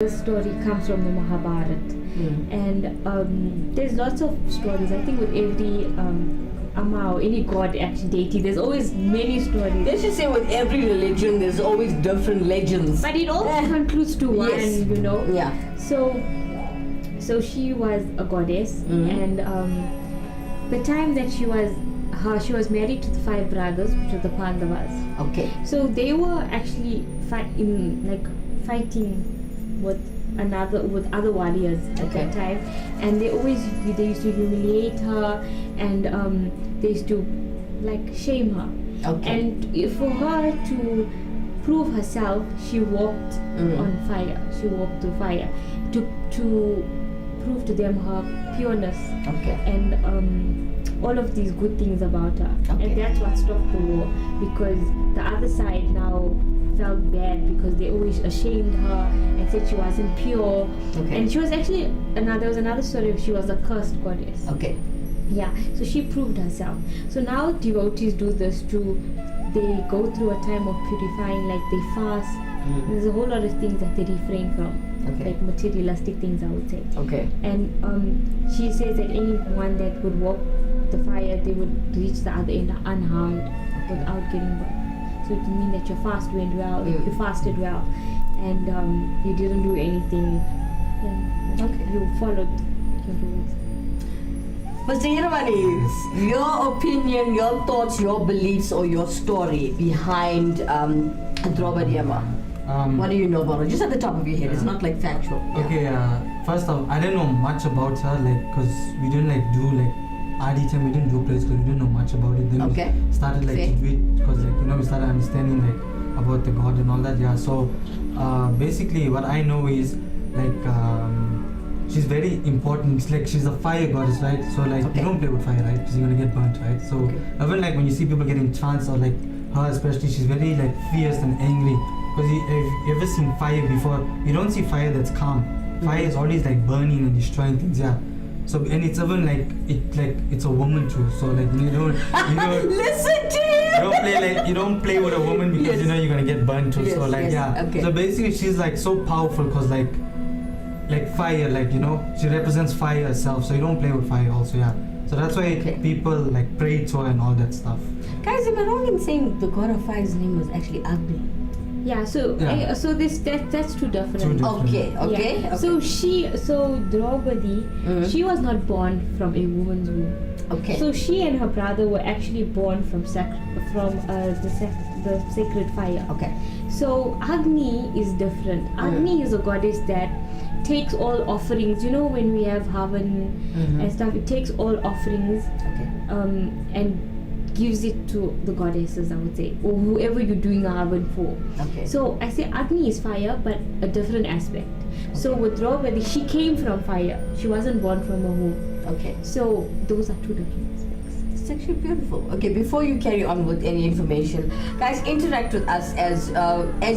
This story comes from the Mahabharata, and there's lots of stories. I think with every Amma or any god, actually deity, there's always many stories. Let's just say with every religion, there's always different legends. But it all concludes to one, you know. Yeah. So she was a goddess, and the time that she was married to the 5 brothers, which were the Pandavas. Okay. So they were actually fighting with other warriors at that time, and they used to humiliate her, and they used to shame her. Okay. And for her to prove herself, she walked on fire. She walked through fire to prove to them her pureness. Okay. And all of these good things about her. Okay. And that's what stopped the war, because the other side now felt bad because they always ashamed her and said she wasn't pure. Okay. And she was actually there was another story of she was a cursed goddess. Okay. Yeah, so she proved herself. So now devotees do this they go through a time of purifying, like they fast. There's a whole lot of things that they refrain from, like materialistic things, I would say. Okay. And she says that anyone that would walk the fire, they would reach the other end unharmed without getting burned. So it would mean that your fast went well, you fasted well, and you didn't do anything, you followed your rules. Mr. Hiramoney, your opinion, your thoughts, your beliefs, or your story behind Draupadi Amma. What do you know about her? Just at the top of your head. It's not factual. Okay. First off, I didn't know much about her, because we didn't do RD time. We didn't do plays because we didn't know much about it. Then we started to do it because we started understanding about the god and all that. Yeah. So basically, what I know is she's very important. It's she's a fire goddess, right? So you don't play with fire, right? Because you're gonna get burnt, right? So even when you see people getting chants, or her especially, she's very fierce and angry. Because if you ever seen fire before, you don't see fire that's calm. Fire is always burning and destroying things. Yeah. So and it's even it's a woman too. So you don't listen to you. You don't play with a woman because you're gonna get burnt too. So Okay. So basically she's so powerful because fire, she represents fire herself. So you don't play with fire also. Yeah. So that's why people pray to her and all that stuff. Guys, am I wrong in saying the god of fire's name was actually Agni? Yeah, so that's two different. Okay. Yeah. So Draupadi, she was not born from a woman's womb. Okay. So she and her brother were actually born from the sacred fire. Okay. So Agni is different. Agni is a goddess that takes all offerings. You know, when we have Havan and stuff, it takes all offerings and gives it to the goddesses, I would say, or whoever you're doing a Havan for. Okay. So I say Agni is fire, but a different aspect. Okay. So with Draupadi, she came from fire. She wasn't born from a womb. Okay. So those are two different aspects. It's actually beautiful. Okay, before you carry on with any information, guys, interact with us as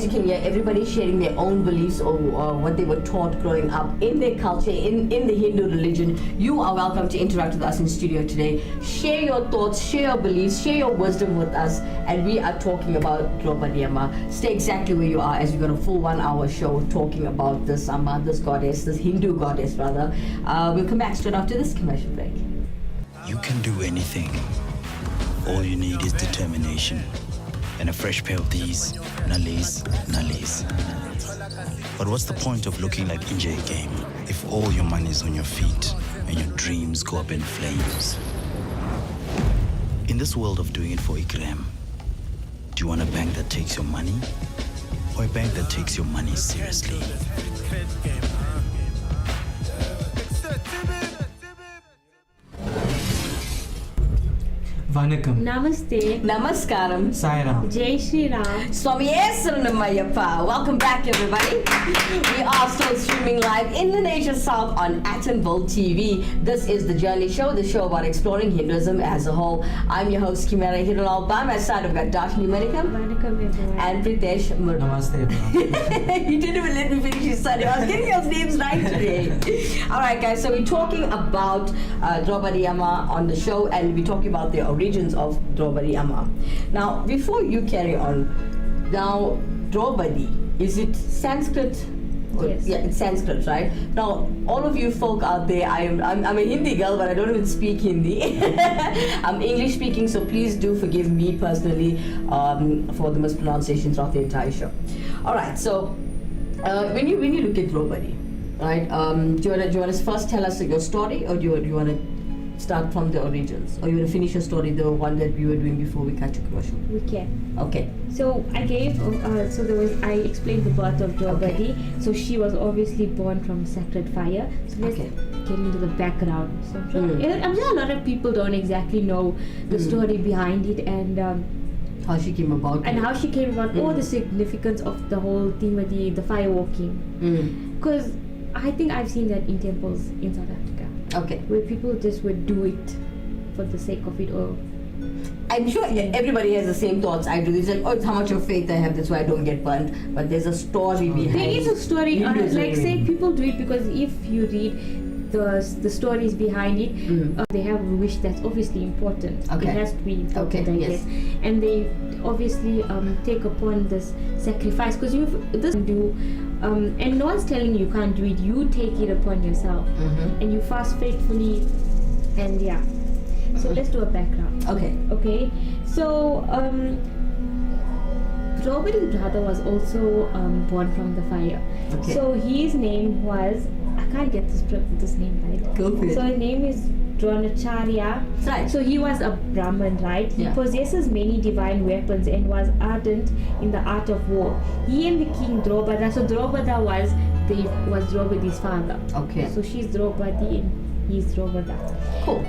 you can hear, everybody sharing their own beliefs or what they were taught growing up in their culture, in the Hindu religion. You are welcome to interact with us in studio today. Share your thoughts, share your beliefs, share your wisdom with us, and we are talking about Draupadi Amma. Stay exactly where you are as we've got a full 1-hour show talking about this Amma, this goddess, this Hindu goddess rather. We'll come back straight after this commercial break. You can do anything. All you need is determination and a fresh pair of these nallies. But what's the point of looking like Injay game if all your money is on your feet and your dreams go up in flames? In this world of doing it for Ikram, do you want a bank that takes your money or a bank that takes your money seriously? Manikam. Namaste. Namaskaram. Sai Ram. Jai Shri Ram. Swami Esranamayappa. Welcome back, everybody. We are still streaming live in Indonesia South on Atonville TV. This is The Journey Show, the show about exploring Hinduism as a whole. I'm your host, Kimera, Heeralal. By my side, I've got Dashnee, Manikam, and Pritesh. Namaste. He didn't even let me finish his study. I was getting your names right today. Alright, guys, so we're talking about Draupadi Amma on the show, and we're talking about the origins of Draupadi Amma. Now, before you carry on, now Draupadi, is it Sanskrit Yes. Yeah, it's Sanskrit, right? Now, all of you folk out there, I'm a Hindi girl, but I don't even speak Hindi. I'm English speaking, so please do forgive me personally for the mispronunciations of the entire show. All right, so when you look at Draupadi, right? Do you want to first tell us your story, or do you want to start from the origins, or you want to finish your story, the one that we were doing before we cut to commercial? We can. Okay. So I I explained the birth of Draupadi. So she was obviously born from sacred fire. So let's get into the background. So I'm sure a lot of people don't exactly know the story behind it and how she came about. And how she came about, all the significance of the whole thing with the fire walking. Because I think I've seen that in temples in South Africa. Okay. Where people just would do it for the sake of it, or I'm sure everybody has the same thoughts I do. It's like, oh, it's how much of faith I have, that's why I don't get burnt. But there's a story behind. There is a story. Hinduism. Like say people do it because if you read the stories behind it, they have a wish that's obviously important. Okay. It has to be important, I guess. And they obviously take upon this sacrifice because you this do. And no one's telling you can't do it. You take it upon yourself, and you fast faithfully, and yeah. So let's do a background. Okay. Okay. So Draupadi's brother was also born from the fire. Okay. So his name was, I can't get this name right. Go for it. So his name is Dronacharya. Right. So he was a Brahmin, right? He Yeah. possesses many divine weapons and was ardent in the art of war. He and the king Draupada. So Draupada was Draupadi's father. Okay. So she's Draupadi and he's Draupada. Cool.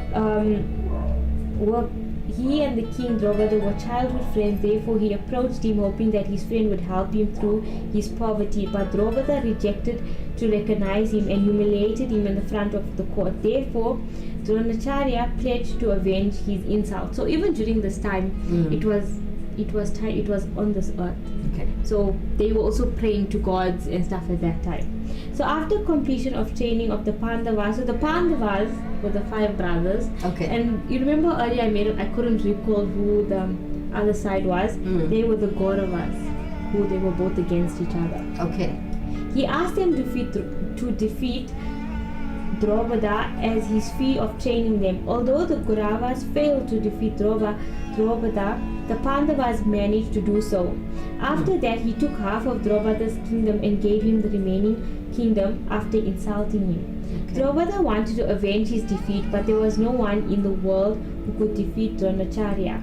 He and the king Draupada were childhood friends. Therefore, he approached him hoping that his friend would help him through his poverty. But Draupada rejected to recognize him and humiliated him in the front of the court. Therefore, Dronacharya pledged to avenge his insult. So even during this time, it was on this earth. Okay. So they were also praying to gods and stuff at that time. So after completion of training of the Pandavas, so the Pandavas were the 5 brothers. Okay. And you remember earlier I couldn't recall who the other side was. They were the Kauravas, who they were both against each other. Okay. He asked them to defeat Draupada as his fee of training them. Although the Kauravas failed to defeat Draupada, the Pandavas managed to do so. After that, he took half of Draupada's kingdom and gave him the remaining kingdom after insulting him. Okay. Draupada wanted to avenge his defeat, but there was no one in the world who could defeat Dronacharya.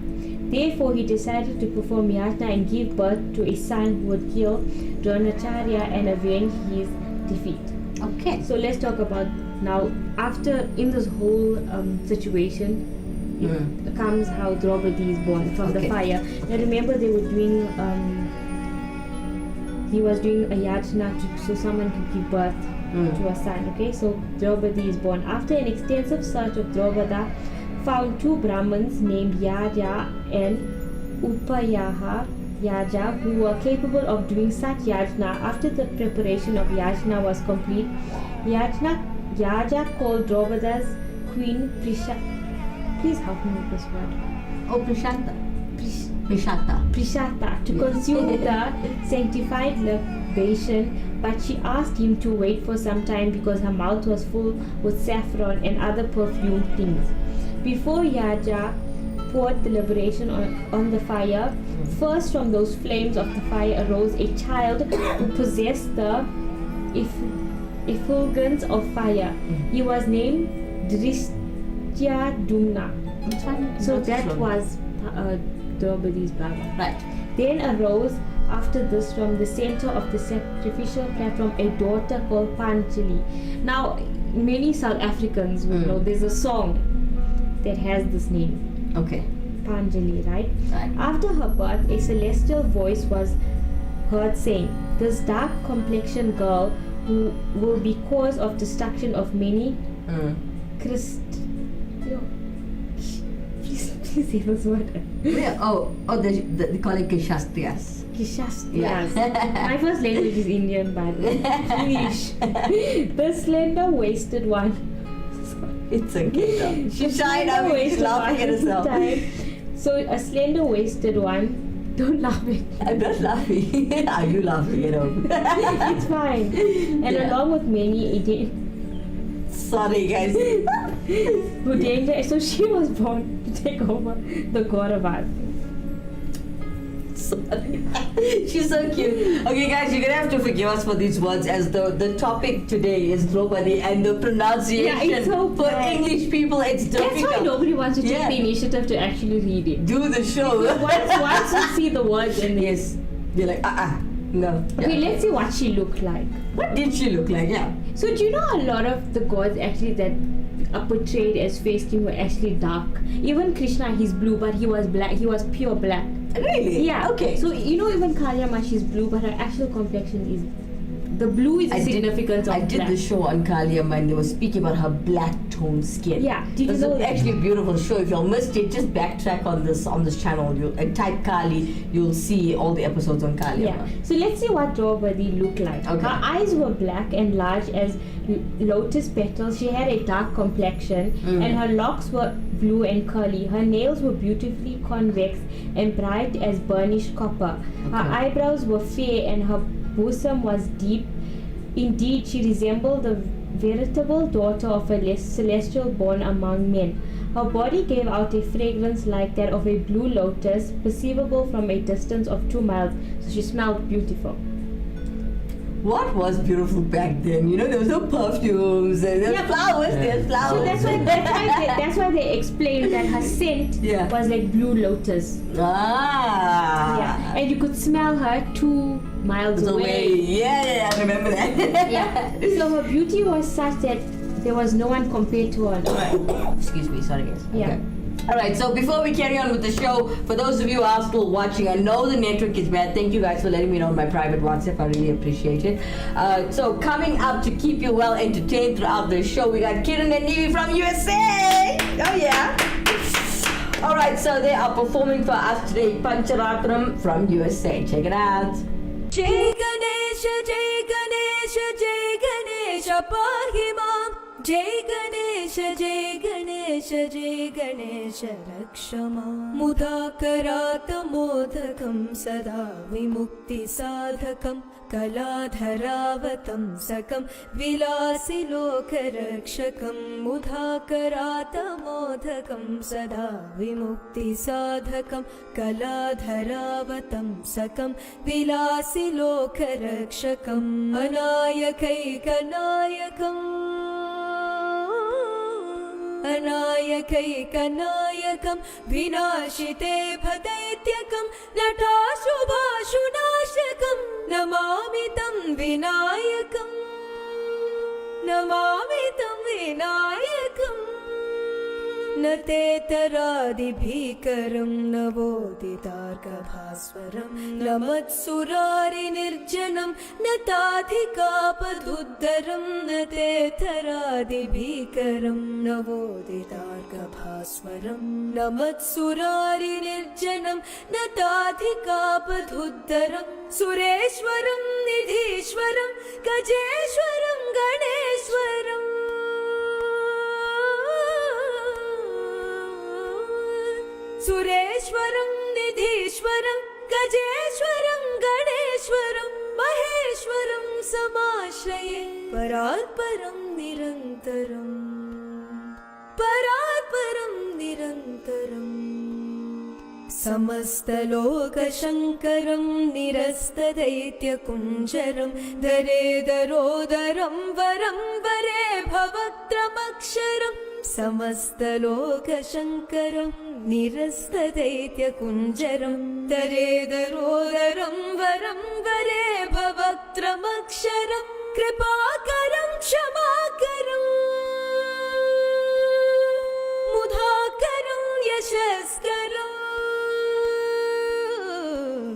Therefore, he decided to perform yajna and give birth to a son who would kill Dronacharya and avenge his defeat. Okay. So let's talk about now, after in this whole situation, it comes how Draupadi is born from the fire. Now remember they were doing, he was doing a yajna so someone could give birth to a son. Okay, so Draupadi is born. After an extensive search of Draupada, found 2 Brahmins named Yaja and Upayaha Yaja who were capable of doing such yajna. After the preparation of yajna was complete, Yaja called Draupada's queen Please help me with this word. Oh, Prishanta. Prishata to consume the sanctified libation, but she asked him to wait for some time because her mouth was full with saffron and other perfumed things. Before Yaja poured the liberation on the fire, first from those flames of the fire arose a child who possessed the effulgence of fire. He was named Drishyadumna. So that was Draupadi's brother. Right. Then arose after this from the center of the sacrificial platform a daughter called Panchali. Now, many South Africans will know there's a song that has this name. Okay. Panchali, right? Right. After her birth, a celestial voice was heard saying, "This dark complexioned girl who will be cause of destruction of many Please say this word. Yeah, they call it Kshatriyas. Kshatriyas. Yeah. My first language is Indian, by the way. English. The slender-waisted one. It's okay. She tried. I mean, she's laughing at herself. So a slender-waisted one Don't laugh it. I'm not laughing. Are you laughing at all? It's fine. And Yeah. along with many Indian Sorry, guys. who danger, so she was born to take over the Kauravas. Sorry. She's so cute. Okay, guys, you're gonna have to forgive us for these words, as the topic today is Draupadi, and the pronunciation Yeah, it's so for bad. English people, it's difficult. That's why nobody wants to take Yeah. the initiative to actually read it. Do the show. Once you see the words in it. Yes. They're like, no. Okay, Yeah. let's see what she looked like. What did she look like? Yeah. So do you know a lot of the gods actually that are portrayed as fair skin were actually dark? Even Krishna, he's blue, but he was black. He was pure black. Really? Yeah. Okay. So you know even Kalyama, she's blue, but her actual complexion is the blue is the significance of I did black. the show on Kalyama, and they were speaking about her black toned skin. Yeah, did you It's know that? actually a beautiful show. If y'all missed it, just backtrack on this channel. You type Kali, you'll see all the episodes on Kalyama. Yeah. So let's see what Draupadi looked like. Okay. Her eyes were black and large as lotus petals. She had a dark complexion, and her locks were blue and curly. Her nails were beautifully convex and bright as burnished copper. Her Okay. eyebrows were fair and her bosom was deep. Indeed, she resembled the veritable daughter of a celestial born among men. Her body gave out a fragrance like that of a blue lotus, perceivable from a distance of 2 miles. So she smelled beautiful. What was beautiful back then? You know, there was no perfumes. There's Yeah. flowers. Yeah. There's flowers. So that's why they explained that her scent Yeah. was like blue lotus. Yeah, and you could smell her 2 miles It's away. away. Yeah, I remember that. Yeah. So her beauty was such that there was no one compared to her. Excuse me, sorry guys. Yeah. Okay. Alright, so before we carry on with the show, for those of you who are still watching, I know the network is bad. Thank you guys for letting me know on my private WhatsApp. I really appreciate it. So coming up to keep you well entertained throughout the show, we got Kiran and Nivi from USA. Oh yeah. Alright, so they are performing for us today, Pancharatram from USA. Check it out. Jai Ganesha, Jai Ganesha, Jai Ganesha, Pahi Mam. Jai Ganesha, Jai Ganesha, Jai Ganesha, Rakshama. Mudhakarat modhakam sada vimukti sadhakam. Kaladharavatam sakam vilasi lokarakshakam. Mudhakarat modhakam sada vimukti sadhakam. Kaladharavatam sakam vilasi lokarakshakam. Anayakaikanayakam. अनायकैकनायकं विनाशिते भदैत्यकं नटाशुभाशुनाशकं Namami तं विनायकं नमामि तं विनायकम् न तेतरादिभीकरं नवोदितार्कभास्वरं न मत्सुरारिनिर्जनं न ताधिकापधुद्धरं न तेतरादिभीकरं नवोदितार्कभास्वरं न मत्सुरारिनिर्जनं न ताधिकापधुद्धरं सुरेश्वरं निधीश्वरं गजेश्वरं गणेश्वरम् सुरेश्वरं निधीश्वरं गजेश्वरं गणेश्वरं महेश्वरं समाश्रये परात्परं निरन्तरम् परात्परं निरन्तरम् समस्तलोकशङ्करं निरस्तदैत्यकुञ्जरं दरेदरोदरं वरं वरे भवत्रमक्षरम् समस्तलोकशङ्करं निरस्तदैत्यकुञ्जरं दरेदरोदरं वरं वरे भवत्रमक्षरं कृपाकरं क्षमाकरं मुधाकरं यशस्करं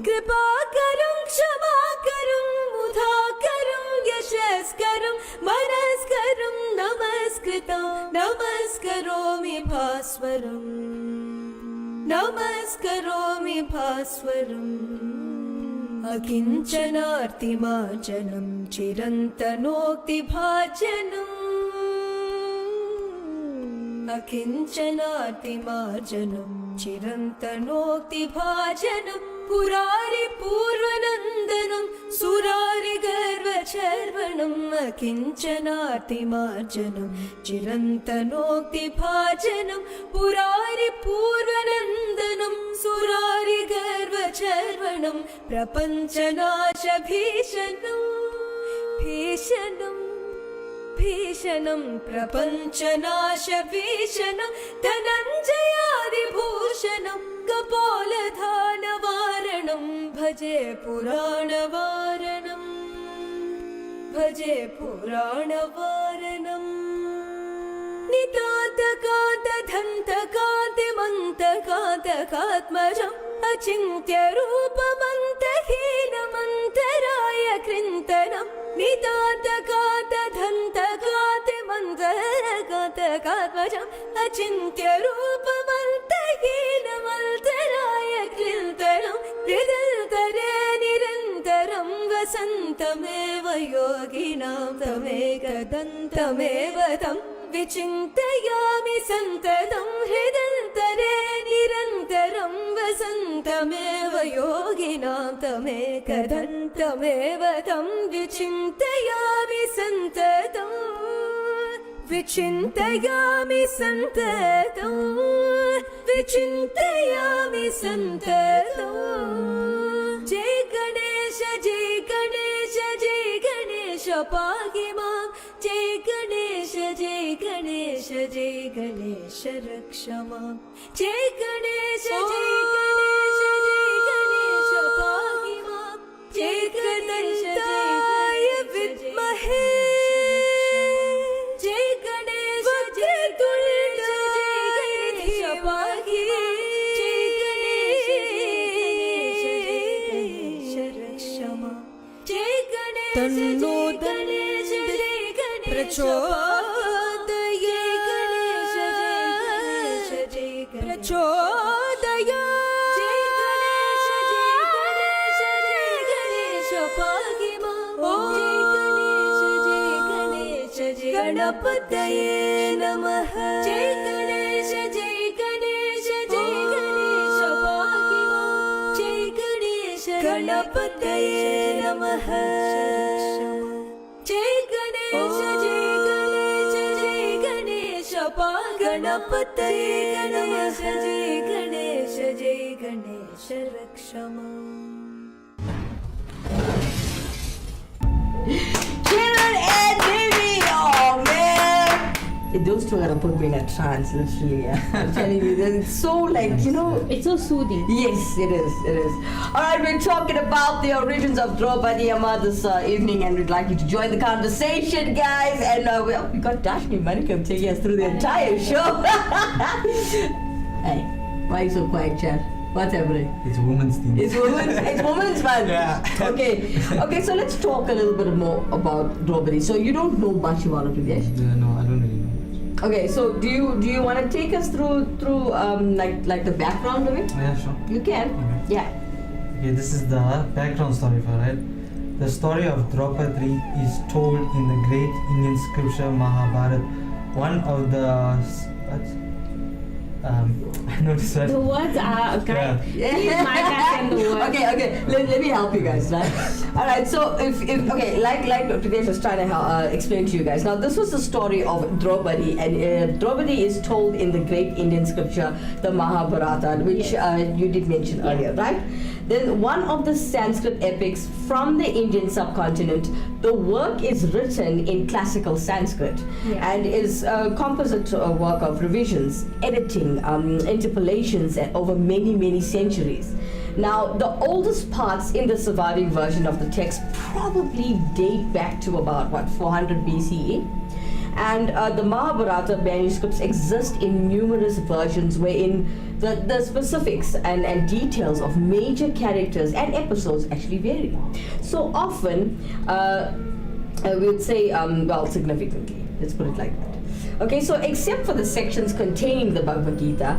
कृपाकरं क्षमाकरं मुधाकरं यशस्करं मनस्करं नमस्कृतं नमस्करोमि भास्वरम् नमस्करोमि भास्वरम् अकिञ्चनार्तिमार्जनं चिरन्तनोक्तिभाजनम् अकिञ्चनार्तिमार्जनं चिरन्तनोक्तिभाजनं पुरारि पूर्वनन्दनं सुरारि गर्वचर्वणम् अकिञ्चनातिमार्जनं चिरन्तनोक्तिभाजनं पुरारि पूर्वनन्दनं सुरारि गर्वचर्वणं प्रपञ्चनाशभीषणम् भीषणम् भीषणं प्रपञ्चनाशभीषणं धनञ्जयादिभूषणं कपोलधानवारणं भजे पुराणवारणम् भजे पुराणवारणम् नितान्तकान्तधन्तकान्तिमन्तकान्तिमन्तकात्मजम् अचिन्त्यरूपमन्तहीनमन्तराय कृन्तनं नितान्तकान्तधन्तकान्तिमन्तकात्मजम् अचिन्त्यरूपमन्तहीनमन्तराय कृन्तनं हृदन्तरे निरन्तरं वसन्तमेव योगिनां तमेकदन्तमेव तं विचिन्तयामि सन्ततं हृदन्तरे निरन्तरं वसन्तमेव योगिनां तमेकदन्तमेव तं विचिन्तयामि सन्ततं विचिन्तयामि सन्ततं विचिन्तयामि सन्ततं जय गणेश जय गणेश जय गणेश पाहि मां जय गणेश जय गणेश जय गणेश रक्ष मां जय गणेश जय गणेश जय गणेश पाहि मां जय गणेशाय विद्महे जय गणेश जय गणेश जय गणेश पाहि जय गणेश रक्ष मां जय गणेश तन्नो गणेश जय गणेश प्रचोदये गणेश जय गणेश प्रचोदये जय गणेश जय गणेश पाहि मां जय गणेश जय गणपतये नमः जय गणेश जय गणेश जय गणेश पाहि मां जय गणेश गणपतये नमः जय गणेश जय गणेश जय गणेश गणपतये गणेश जय गणेश जय गणेश रक्ष मां Kiran and Devi, oh man! Those two are gonna put me in a trance, literally. I'm telling you, it's so like, you know. It's so soothing. Yes, it is, it is. Alright, we're talking about the origins of Draupadi Amma this evening, and we'd like you to join the conversation, guys. And well, we got Dashnee Manikam taking us through the entire show. Hey, why are you so quiet, Chad? What's happening? It's women's thing. It's women's man. Yeah. Okay, so let's talk a little bit more about Draupadi. So you don't know much about it, Pritesh? No, I don't really know. Okay, so do you want to take us through like the background of it? Yeah, sure. You can. Okay. Yeah. Okay, this is the background story for it. The story of Draupadi is told in the great Indian scripture Mahabharata. One of the I noticed that. The words are okay. Please mark us in the words. Okay. Let me help you guys, right? All right. So if okay, like Pritesh was trying to explain to you guys. Now this was the story of Draupadi, and Draupadi is told in the great Indian scripture, the Mahabharata, which you did mention earlier, right? Then one of the Sanskrit epics from the Indian subcontinent. The work is written in classical Sanskrit and is a composite work of revisions, editing, interpolations over many centuries. Now, the oldest parts in the surviving version of the text probably date back to about 400 BCE. And the Mahabharata manuscripts exist in numerous versions wherein the specifics and details of major characters and episodes actually vary. So often, we would say, well, significantly. Let's put it like that. Okay, so except for the sections containing the Bhagavad Gita,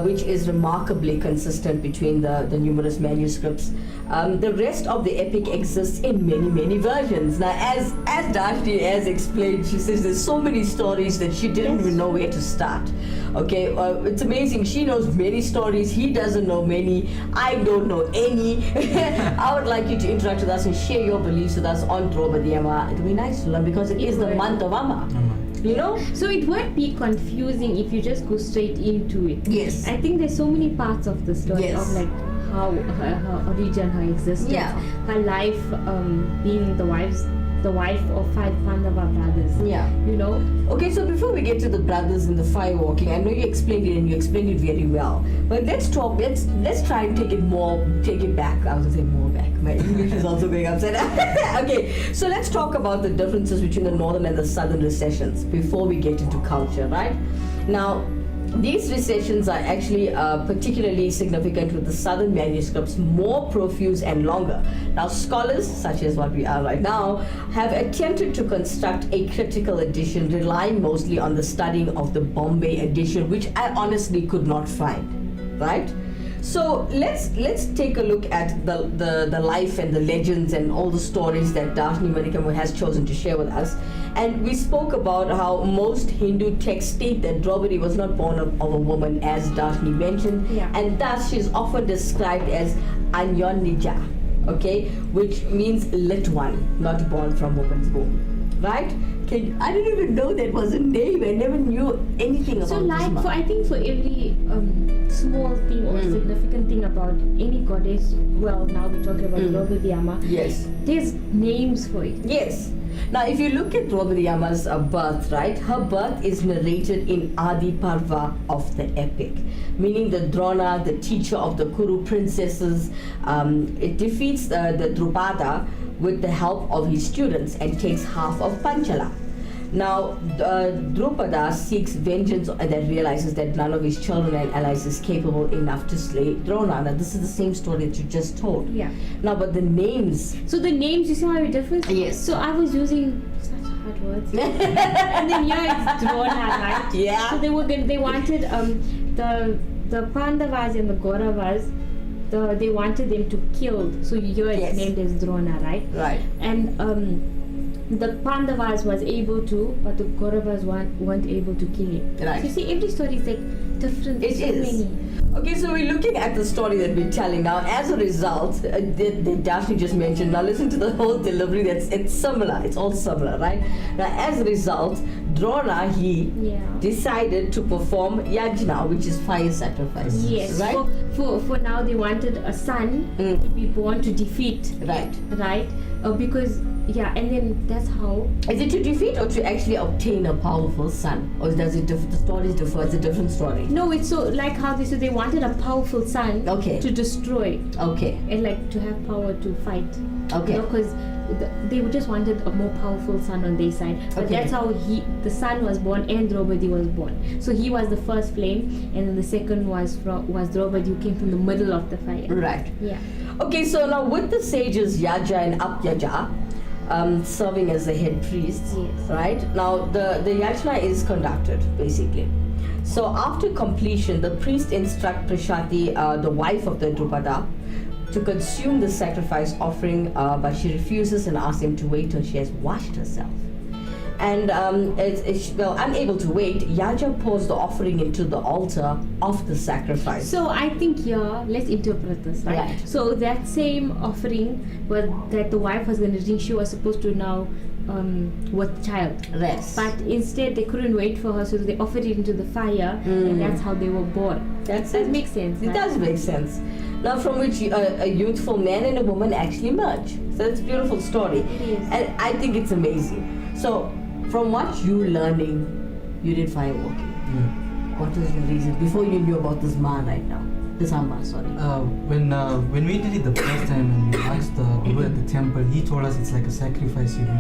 which is remarkably consistent between the numerous manuscripts, the rest of the epic exists in many versions. Now, as Dashnee has explained, she says there's so many stories that she didn't even know where to start. Okay, it's amazing. She knows many stories. He doesn't know many. I don't know any. I would like you to interact with us and share your beliefs with us on Draupadi Amma. It would be nice to learn because it is the month of Amma. You know? So it won't be confusing if you just go straight into it. Yes. I think there's so many parts of the story Yes. of like how her origin, her existence, Yeah. her life, being the wife of 5 Pandava brothers. Yeah. You know? Okay, so before we get to the brothers in the fire walking, I know you explained it and you explained it very well. But let's try and take it back. I was gonna say more back. My English is also going upside down. Okay, so let's talk about the differences between the northern and the southern recessions before we get into culture, right? Now, these recessions are actually particularly significant with the southern manuscripts more profuse and longer. Now, scholars, such as what we are right now, have attempted to construct a critical edition relying mostly on the studying of the Bombay edition, which I honestly could not find, right? So let's take a look at the life and the legends and all the stories that Dashnee Manikam has chosen to share with us. And we spoke about how most Hindu texts state that Draupadi was not born of a woman, as Dashnee mentioned, and thus she is often described as Anyonija, okay, which means lit one, not born from woman's womb, right? I didn't even know that was a name. I never knew anything about So like this. I think for every small thing or significant thing about any goddess, well, now we're talking about Draupadi Amma, Yes. there's names for it. Yes. Now, if you look at Draupadi Amma's birth, right, her birth is narrated in Adi Parva of the epic, meaning the Drona, the teacher of the Kuru princesses, it defeats the Drupada with the help of his students and takes half of Panchala. Now, Drupada seeks vengeance and then realizes that none of his children and allies is capable enough to slay Drona. Now, this is the same story that you just told. Yeah. Now, but the names. So the names, you see how it differs? Yes. So I was using such hard words. And then here it's Drona, right? Yeah. So they wanted the Pandavas and the Kauravas, they wanted them to kill. So here it's Yes. named as Drona, right? Right. And the Pandavas was able to, but the Kauravas weren't able to kill him. Right. So you see, every story is like different. It so is. many. Okay, so we're looking at the story that we're telling now. As a result, Dashnee just mentioned. Now listen to the whole delivery. It's similar. It's all similar, right? Now, as a result, Drona decided to perform yajna, which is fire sacrifice. Yes. Right. For now, they wanted a son to be born to defeat. Right. Right. Because and then that's how. Is it to defeat or to actually obtain a powerful son, or does it the stories differ? It's a different story. No, it's so like how they said they wanted a powerful son. Okay. To destroy. Okay. And like to have power to fight. Okay. Because they just wanted a more powerful son on their side. But Okay. that's how the son was born and Draupadi was born. So he was the first flame, and then the second was Draupadi, who came from the middle of the fire. Right. Yeah. Okay, so now with the sages Yaja and Apyaja serving as the head priests, Yes. right? Now the yajna is conducted basically. So after completion, the priest instructs Prishati, the wife of the Drupada, to consume the sacrifice offering, but she refuses and asks him to wait till she has washed herself. And unable to wait, Yaja pours the offering into the altar of the sacrifice. So I think here, let's interpret this, right? Right. So that same offering that the wife was going to bring, she was supposed to now with child. Rest. But instead they couldn't wait for her, so they offered it into the fire, and that's how they were born. That's That it. makes sense. It right? does make sense. Now, from which a youthful man and a woman actually merge. So it's a beautiful story. It is. And I think it's amazing. So, from what you learning, you did fire walking. What was the reason? Before you knew about this man right now. This Amma, sorry. When we did it the first time and we asked the guru at the temple, he told us it's like a sacrifice you do.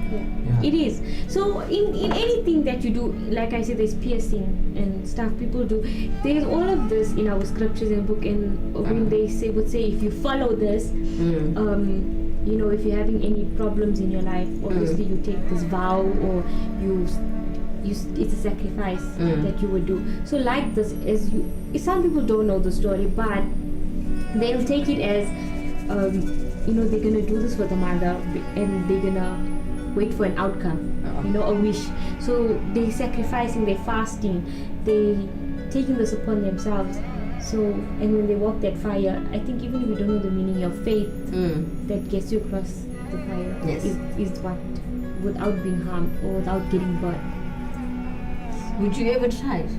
Yeah. It is. So in anything that you do, like I said, there's piercing and stuff people do. There's all of this in our scriptures and book, and when they would say if you follow this, you know, if you're having any problems in your life, obviously you take this vow or you it's a sacrifice that you would do. So like this, some people don't know the story, but they'll take it as they're gonna do this for the mother and they're gonna wait for an outcome, a wish. So they're sacrificing, they're fasting, they taking this upon themselves. So, and when they walk that fire, I think even if you don't know the meaning of faith, that gets you across the fire is what, without being harmed or without getting burnt. Would you ever try it?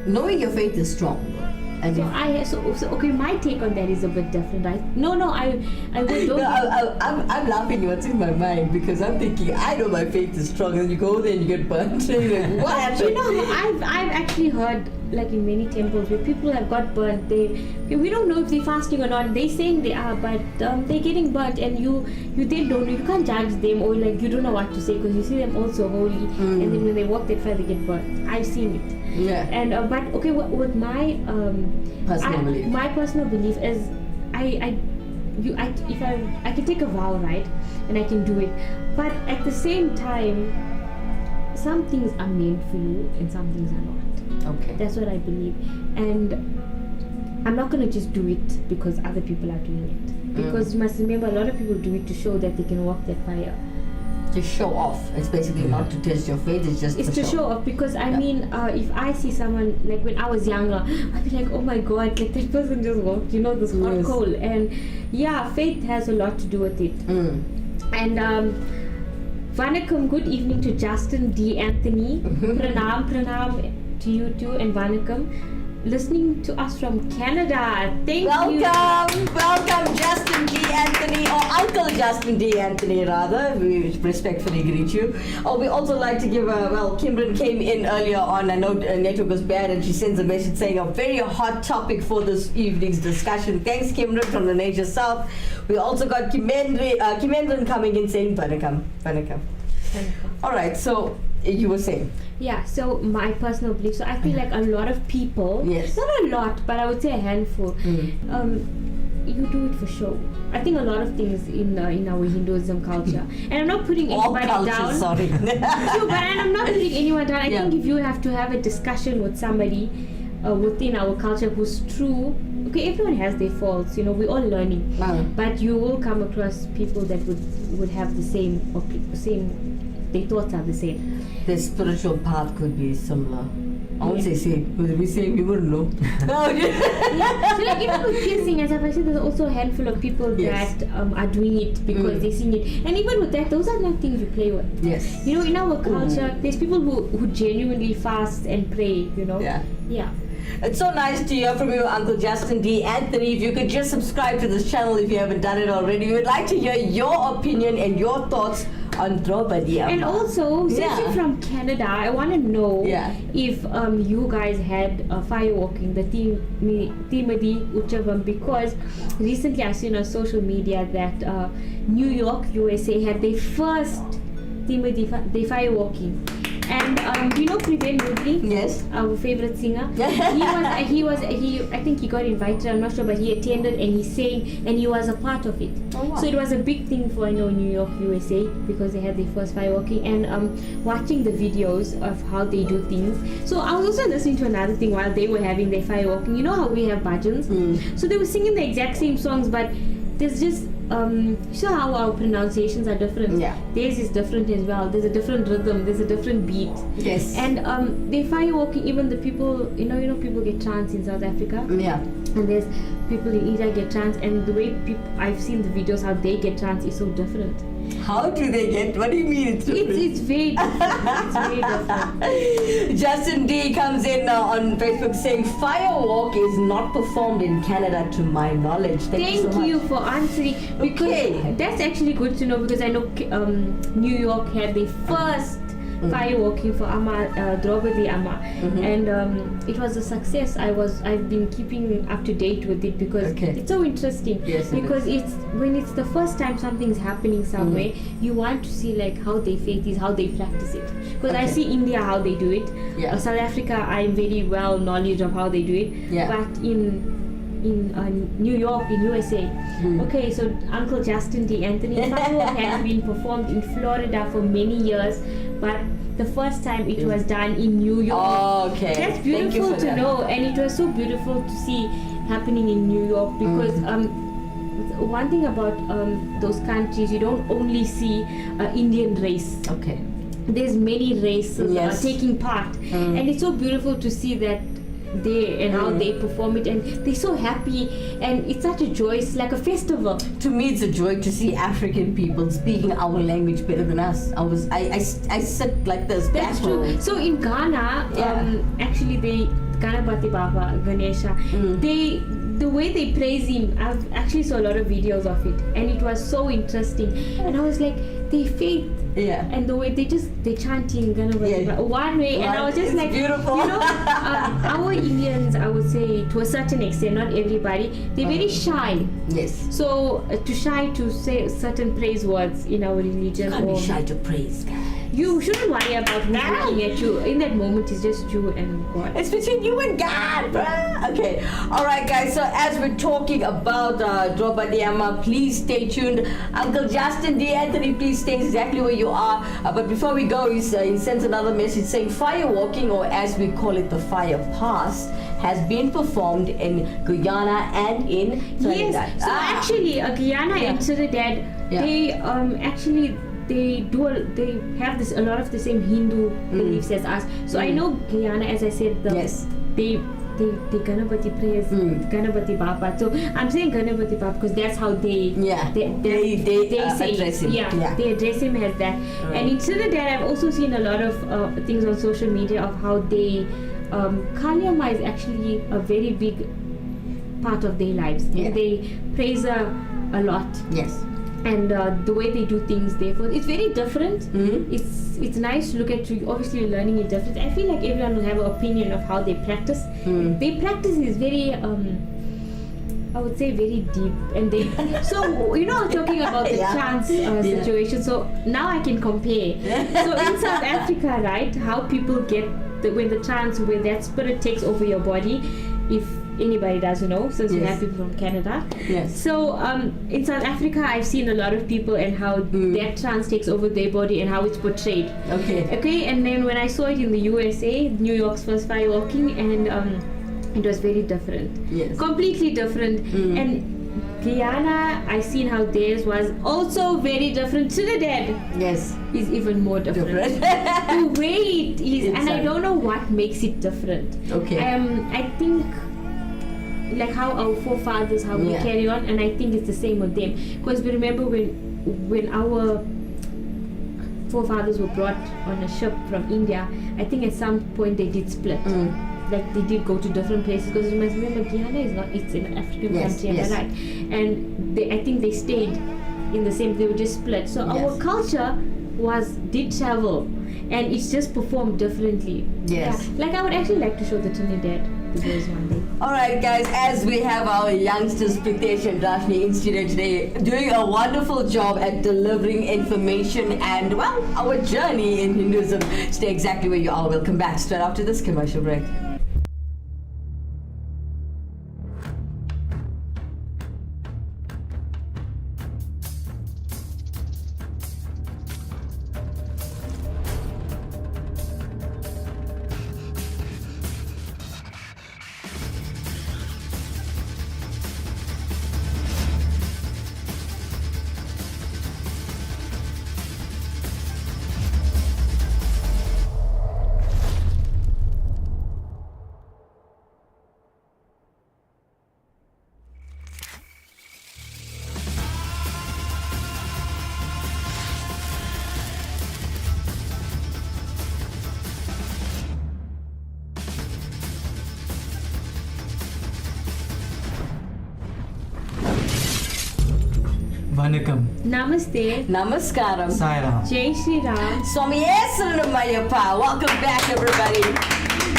Knowing your faith is strong. So okay, my take on that is a bit different. I would don't. I'm laughing what's in my mind because I'm thinking I know my faith is strong, and you go there and you get burnt. Like, what happened? I've actually heard, like in many temples where people have got burnt. We don't know if they're fasting or not. They saying they are, but they're getting burnt, and you they don't know. You can't judge them, or like you don't know what to say because you see them also holy, and then when they walk that fire, they get burnt. I've seen it. Yeah. And but okay, with my personal belief. My personal belief is I can take a vow, right, and I can do it, but at the same time, some things are meant for you and some things are not. Okay. That's what I believe, and I'm not gonna just do it because other people are doing it. Because you must remember, a lot of people do it to show that they can walk that fire. To show off. It's basically not to test your faith, it's to show off. Because I mean, if I see someone, like when I was younger, I'd be like, oh my god, like that person just walked, this hot coal. And yeah, faith has a lot to do with it. And Manikam, good evening to Justin D. Anthony. Pranam to you too, and Manikam. Listening to us from Canada. Thank you. Welcome Justin D. Anthony, or Uncle Justin D. Anthony rather. We respectfully greet you. We also like to give Kimera came in earlier on. I know network was bad and she sends a message saying a very hot topic for this evening's discussion. Thanks Kimera from the Nature South. We also got Kimera coming in saying Manikam. Alright, so you were saying? Yeah, so my personal belief. So I feel like a lot of people, not a lot, but I would say a handful, you do it for show. I think a lot of things in our Hinduism culture, and I'm not putting anybody down. Sorry. But I'm not putting anyone down. I think if you have to have a discussion with somebody within our culture who's true. Okay, everyone has their faults. We're all learning, but you will come across people that would have the same. Their thoughts are the same. The spiritual path could be similar. I won't say same, because if we say we wouldn't know. Yeah. So like even with piercing, as I've said, there's also a handful of people that are doing it because they've seen it. And even with that, those are not things you play with. Yes. In our culture, there's people who genuinely fast and pray, Yeah. It's so nice to hear from you, Uncle Justin D. Anthony. If you could just subscribe to this channel if you haven't done it already. We would like to hear your opinion and your thoughts on Draupadi Amma. And also, since you're from Canada, I want to know if you guys had firewalking, the Timadi Uchavam, because recently I've seen on social media that New York, USA had their first Timadi firewalking. And do you know Pritesh Mudli? Yes. Our favorite singer. He I think he got invited, I'm not sure, but he attended and he sang and he was a part of it. Oh, wow. So it was a big thing for New York, USA, because they had their first firewalking, and watching the videos of how they do things. So I was also listening to another thing while they were having their firewalking. You know how we have bhajans? So they were singing the exact same songs, but there's just so how our pronunciations are different. Yeah. Theirs is different as well. There's a different rhythm. There's a different beat. Yes. And they firewalking. Even the people, people get trance in South Africa. Yeah. And there's people in India get trance, and the way I've seen the videos how they get trance is so different. How do they get? What do you mean it's different? It's very different. It's very different. Justin D comes in on Facebook saying firewalk is not performed in Canada to my knowledge. Thank you for answering. Because that's actually good to know, because I know New York had the first firewalking for Amma, Draupadi Amma, and it was a success. I've been keeping up to date with it because it's so interesting. Yes, because when it's the first time something's happening somewhere, you want to see like how they faith is, how they practice it. Because I see India how they do it. South Africa, I'm very well knowledge of how they do it. But in New York, in USA. Okay, so Uncle Justin D. Anthony, firework has been performed in Florida for many years but the first time it was done in New York. Oh, okay. That's Thank you beautiful for to that. know, and it was so beautiful to see happening in New York because one thing about those countries, you don't only see Indian race. Okay. There's many races Yes. taking part, and it's so beautiful to see that they and how they perform it, and they're so happy, and it's such a joy. It's like a festival. To me, it's a joy to see African people speaking our language better than us. I sit like this. That's true. baffled. So in Ghana, Yeah. actually they Ganapati Baba Ganesha, the way they praise him, I've actually saw a lot of videos of it, and it was so interesting. And I was like, they faith. Yeah. And the way they chanting Ganapati Yeah. Baba one way, and I was just It's like, beautiful. you know, our Indians, I would say to a certain extent, not everybody, they're very shy. Yes. So too shy to say certain praise words in our religion. Can't be or- shy to praise, guys. You shouldn't worry about who's looking at you. In that moment, it's just you and God. It's between you and God, bruh. Okay. All right, guys. So as we're talking about Draupadi Amma, please stay tuned. Uncle Justin D. Anthony, please stay exactly where you are. But before we go, he sends another message saying fire walking, or as we call it, the fire pass, has been performed in Guyana and in Trinidad. Yes. So actually, Guyana and Trinidad, Yeah. they actually they have a lot of the same Hindu beliefs as us. So I know Guyana, as I said, Yes. they Ganapati praise Ganapati Baba. So I'm saying Ganapati Baba because that's how they they say address him. Yeah, they address him as that. And in Trinidad, I've also seen a lot of things on social media of how they Kaliyama is actually a very big part of their lives. Yeah. And they praise her a lot. Yes. And the way they do things, therefore, it's very different. It's nice to look at. Obviously, you're learning it different. I feel like everyone will have an opinion of how they practice. Their practice is very, I would say, very deep. And they so you know, talking about the trance situation. So now I can compare. So in South Africa, right, how people get when the trance, where that spirit takes over your body, if anybody doesn't know, since we have people from Canada. Yes. So in South Africa, I've seen a lot of people and how that trance takes over their body and how it's portrayed. Okay, and then when I saw it in the USA, New York's first firewalking, and it was very different. Yes. Completely different. And Guyana, I seen how theirs was also very different. Trinidad Yes. is even more different. The way it is, and I don't know what makes it different. Okay. I think like how our forefathers, how we carry on, and I think it's the same with them. Because we remember when our forefathers were brought on a ship from India, I think at some point they did split. Like they did go to different places, because you must remember Guyana is not, it's an African country, right? And I think they stayed in the same, they were just split. So our culture did travel, and it's just performed differently. Yes. Yeah. Like I would actually like to show the Trinidad videos one day. Alright guys, as we have our youngsters Pritesh and Dashnee in studio today, doing a wonderful job at delivering information and, well, our journey in Hinduism. Stay exactly where you are. We'll come back straight after this commercial break. Manikam. Namaste. Namaskaram. Sairam. Jai Shri Ram. Swami Esranamayappa. Welcome back, everybody.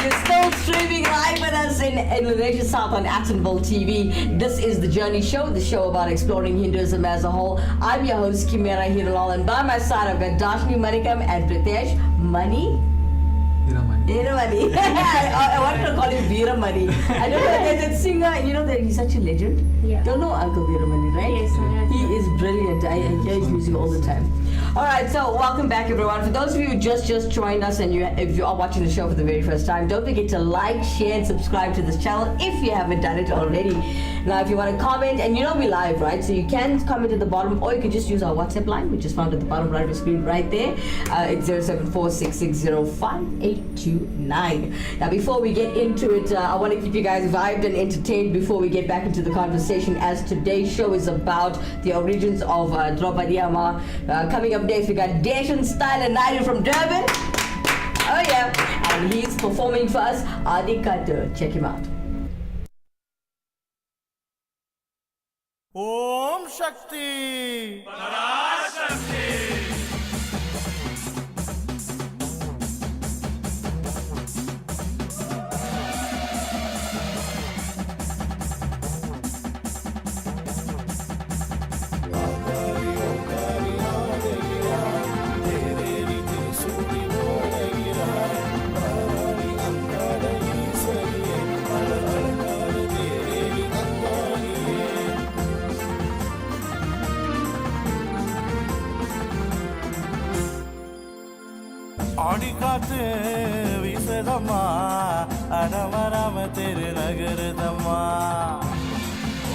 You're still streaming live with us in Indonesia South on Actonville TV. This is the Journey Show, the show about exploring Hinduism as a whole. I'm your host, Kimera Heeralal, and by my side I've got Dashnee, Manikam, and Pritesh. Hiramoney. I wanted to call him Veeramani. I don't know, there's that singer, you know that he's such a legend. Yeah. Don't know Uncle Veeramani, right? Yes, I have. He is brilliant. I hear his music all the time. All right, so welcome back, everyone. For those of you who just joined us, and if you are watching the show for the very first time, don't forget to like, share, and subscribe to this channel if you haven't done it already. Now, if you want to comment, and you know we're live, right? So you can comment at the bottom, or you can just use our WhatsApp line, which is found at the bottom right of the screen right there. It's 0746605829. Now, before we get into it, I want to keep you guys vibed and entertained before we get back into the conversation, as today's show is about the origins of Amma. Coming up next, we got Dashnee Style and Naidu from Durban. Oh yeah, and he's performing for us, Adikata. Check him out. Om Shakti Parashakti. ஆடிக்காத்து வீசதம்மா அடமராம தெரு நகருதம்மா.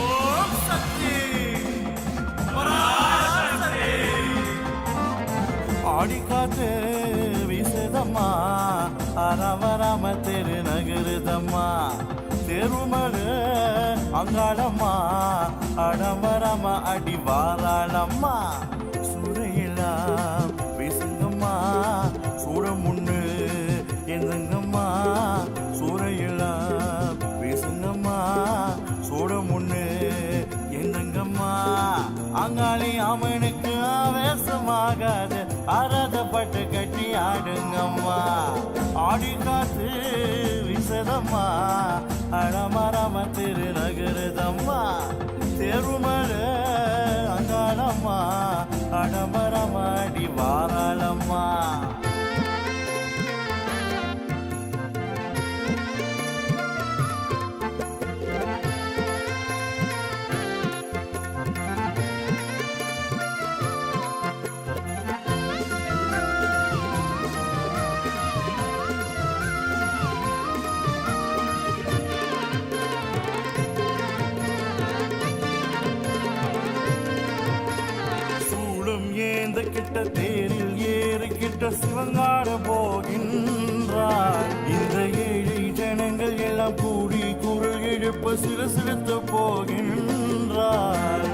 ஓம் சக்தி பராசக்தி. ஆடிக்காத்து வீசதம்மா அடமராம தெரு நகருதம்மா. தெருமலு அங்காளம்மா அடமராம அடி வாராளம்மா. சூறையெல்லாம் வீசுங்கம்மா சூடம் முன்னு எந்தங்கம்மா. சூறையெல்லாம் வீசுங்கம்மா சூடம் முன்னு எந்தங்கம்மா. அங்காளி அம்மனுக்கு ஆவேசமாகாது அரதப்பட்டு கட்டி ஆடுங்கம்மா. ஆடி காத்து வீசதம்மா அடமரம திரு நகருதம்மா. தெருமல அங்காளம்மா அடமரம அடி வாராளம்மா. கிட்ட தேரில் ஏறிக்கிட்ட சிவங்காட போகின்றார். இந்த ஏழை ஜனங்கள் எல்லாம் கூடி குரல் எழுப்ப சிலசிலுத்த போகின்றார்.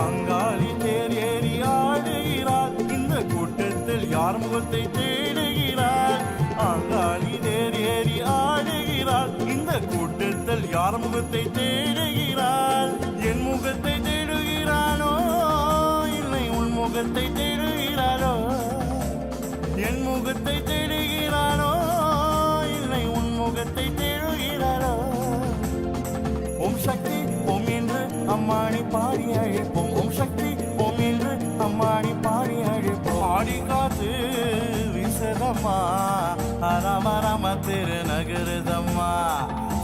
அங்காளி தேர் ஏறி ஆடுகிறார். இந்த கூட்டத்தில் யார் முகத்தை தேடுகிறார்? அங்காளி தேர் ஏறி ஆடுகிறார். இந்த கூட்டத்தில் யார் முகத்தை தேடுகிறார்? என் முகத்தை தேடுகிறானோ இல்லை உன் முகத்தை தேடுகிறானோ? என் முகத்தை தேடுகிறானோ இல்லை உன் முகத்தை தேடுகிறானோ? ஓம் சக்தி ஓம் என்று அம்மாடி பாடி அழைப்போம். ஓம் சக்தி ஓம் என்று அம்மாடி பாடி அழைப்போம். ஆடி காத்து வீசதம்மா அரமரம திரு நகருதம்மா.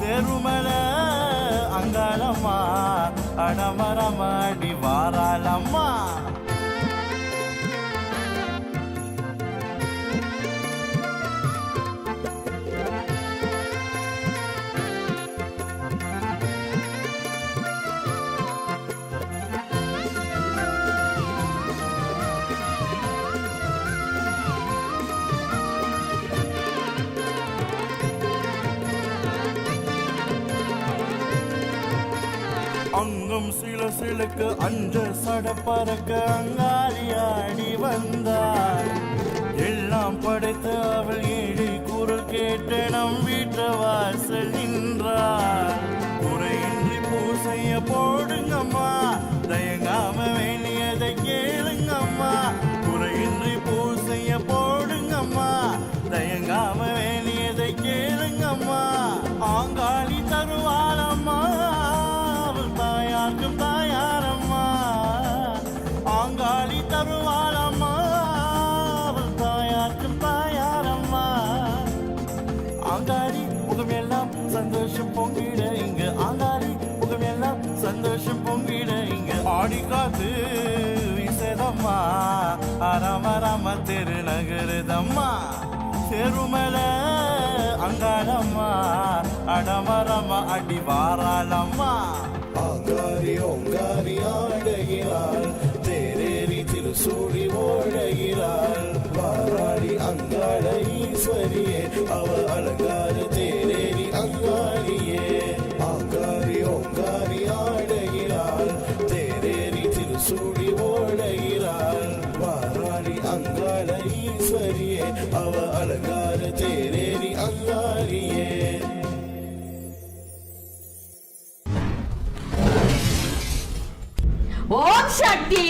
தெருமல அங்காளம்மா அடமரம அடி வாராளம்மா. அங்கம் சில சிலுக்கு அஞ்ச சடப்பறக்க அங்காரியாடி வந்தார். எல்லாம் படைத்த அவள் ஏழை குரல் கேட்டு நம் வீட்டு வாசல் நின்றார். குறையின்றி பூசைய போடுங்கம்மா தயங்காம வேண்டியதை கேளுங்கம்மா. குறையின்றி பூசைய போடுங்கம்மா தயங்காம வேண்டியதை கேளுங்கம்மா. ஆங்காளி தருவாளம்மா தாயார்க்கும் தாயாரம்மா. ஆங்காளி தருவாளம்மா தாயார்க்கும் தாயாரம்மா. ஆங்காளி முகம் எல்லாம் சந்தோஷம் பொங்கிட இங்கு. ஆங்காளி முகம் எல்லாம் சந்தோஷம் பொங்கிட இங்கு. ஆடி காத்து வீசதம்மா அரமரம திருநகருதம்மா பெருமல அங்காளம்மா அடமரம அடி வாராளம்மா ஆங்காரி ஓங்காரி ஆடுகிறாள் தேரேறி திருசூடி ஓடுகிறாள் வாராடி அங்காள ஈஸ்வரியே அவ அலங்கார தேரேறி அங்காரியே ஆங்காரி ஓங்காரி ஆடுகிறாள் தேரேறி திருசூடி ஓடுகிறாள் வாராடி அங்காள ஈஸ்வரியே அவ அலங்கார தேரேறி அங்காரியே Om Shakti!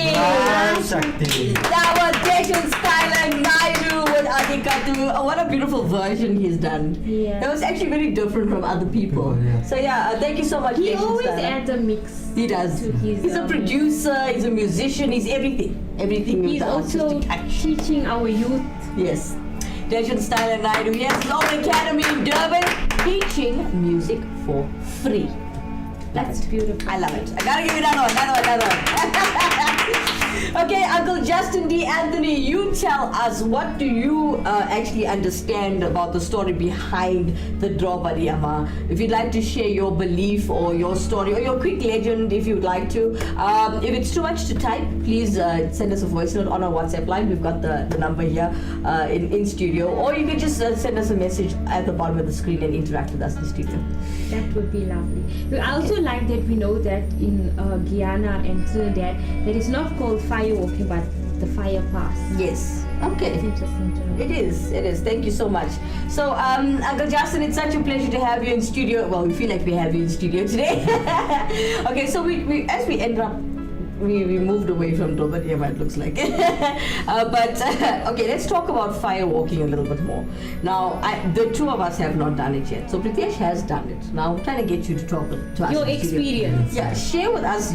That was Dashnee Styler Naidu with Adikatu. Oh, what a beautiful version he's done. Yeah. It was actually very different from other people. So yeah, thank you so much. He Dashnee always Styler. adds a mix. He does. To his, he's a producer, he's a musician, he's everything. Everything with He's the also artistic touch. teaching our youth. Yes. Dashnee Styler Naidu. He has his own academy in Durban, teaching music for free. That's beautiful. I love it. I gotta give you another one. Okay, Uncle Justin D. Anthony, you tell us, what do you actually understand about the story behind the Draupadi Amma? If you'd like to share your belief or your story or your quick legend, if you'd like to. If it's too much to type, please send us a voice note on our WhatsApp line. We've got the number here in studio. Or you can just send us a message at the bottom of the screen and interact with us in the studio. That would be lovely. I also like that we know that in Guyana and Trinidad, that it's not called fire walking, but the fire pass. Yes. Okay. It's interesting to know. It is. Thank you so much. So, Uncle Justin, it's such a pleasure to have you in studio. Well, we feel like we have you in studio today. Okay, so we as we end up, we moved away from Draupadi Amma, it looks like. Okay, let's talk about fire walking a little bit more. Now, the two of us have not done it yet. So Pritesh has done it. Now, I'm trying to get you to talk to us. Your in studio. experience. Yeah, share with us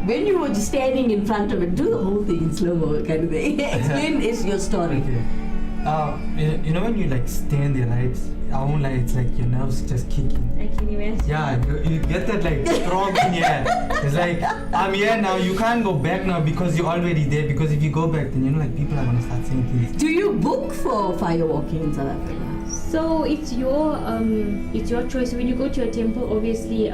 when you were just standing in front of it, do the whole thing in slow-mo kind of thing. Explain your story. You know when you like stand there, right? I won't lie, it's like your nerves just kicking. I can imagine. Yeah, you get that like strong in here. It's like, I'm here now, you can't go back now because you're already there. Because if you go back, then you know like people are gonna start saying things. Do you book for fire walking in South Africa? So it's your choice. When you go to a temple, obviously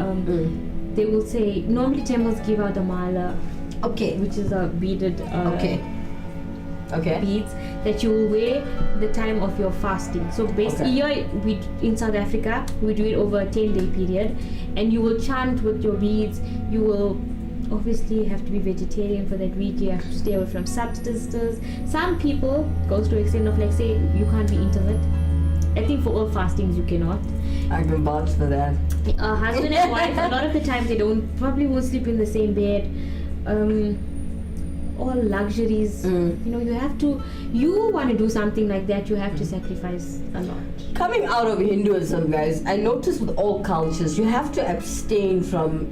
they will say, normally temples give out a mala, Okay. which is a beaded Okay. beads that you will wear the time of your fasting. So basically here in South Africa, we do it over a 10-day period, and you will chant with your beads. You will obviously have to be vegetarian for that week. You have to stay away from substances. Some people goes to extent of like say you can't be intimate. I think for all fastings you cannot. I can vouch for that. Husband and wife, a lot of the time they probably won't sleep in the same bed. All luxuries. You know, you want to do something like that, you have to sacrifice a lot. Coming out of Hinduism, guys, I noticed with all cultures, you have to abstain from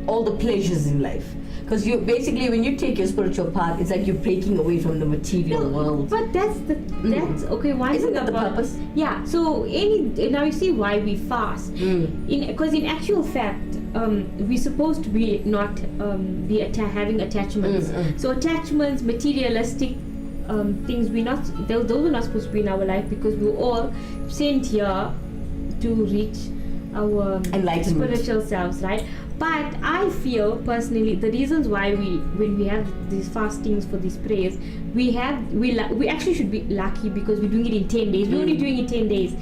all the pleasures in life. Because you basically, when you take your spiritual path, it's like you're breaking away from the material world. But that's okay. Why Isn't that the purpose? Yeah. So now you see why we fast. Because in actual fact, we're supposed to be not having attachments. So attachments, materialistic things, those are not supposed to be in our life, because we're all sent here to reach our Enlightenment. spiritual selves, right? But I feel personally the reasons why when we have these fastings for these prayers, we actually should be lucky because we're doing it in 10 days. We're only doing it 10 days.